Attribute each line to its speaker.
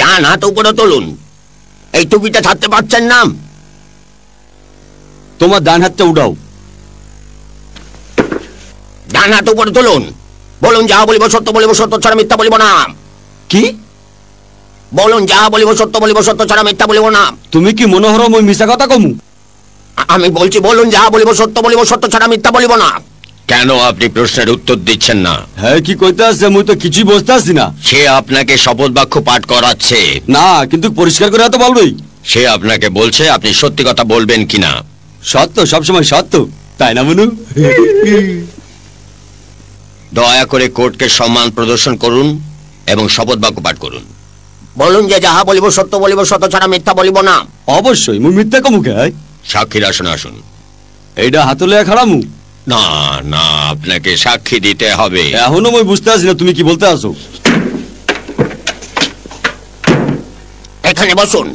Speaker 1: ডান হাত উপরে তুলুন। এই টুপিটা ছাড়তে পারছেন না?
Speaker 2: তোমার ডান হাতটা উঠাও।
Speaker 1: ডান হাত উপরে তুলুন। বলুন যাহা বলিব সত্য বলিব, সত্য ছাড়া মিথ্যা বলিব না।
Speaker 2: কি
Speaker 1: বলুন যাহা বলিব সত্য বলিব, সত্য ছাড়া মিথ্যা বলিব না।
Speaker 2: তুমি কি মনে হরো মই মিছা কথা কমু?
Speaker 1: আমি বলছি বলুন যাহা বলিব সত্য বলিব, সত্য ছাড়া মিথ্যা বলিব না।
Speaker 3: কেন আপনি প্রশ্নের উত্তর দিচ্ছেন না?
Speaker 2: হ্যাঁ, কি কইতে আছে? মুই তো কিছুই বুঝতে আসি না।
Speaker 3: সে আপনাকে শপথ বাক্য পাঠ করাচ্ছে।
Speaker 2: না, কিন্তু পরিষ্কার করে তো বলবেই।
Speaker 3: সে আপনাকে বলছে আপনি সত্যি কথা বলবেন কিনা।
Speaker 2: সত্য সবসময় সত্য, তাই না মনু?
Speaker 3: দয়া করে কোর্টকে সম্মান প্রদর্শন করুন এবং শপথ বাক্য পাঠ করুন।
Speaker 1: বলুন যে যাহা বলিব সত্য বলিব, সত্য ছাড়া মিথ্যা বলিব না।
Speaker 2: অবশ্যই, মুই মিথ্যা কমুকে?
Speaker 3: সাক্ষীর আসনে আসুন।
Speaker 2: এইটা হাতলে খাড়ামু?
Speaker 3: না না, আপনাকে সাক্ষী দিতে হবে।
Speaker 2: এখনো মই বুঝতে আসি না তুমি কি বলতে আসো।
Speaker 1: এখানে বসুন।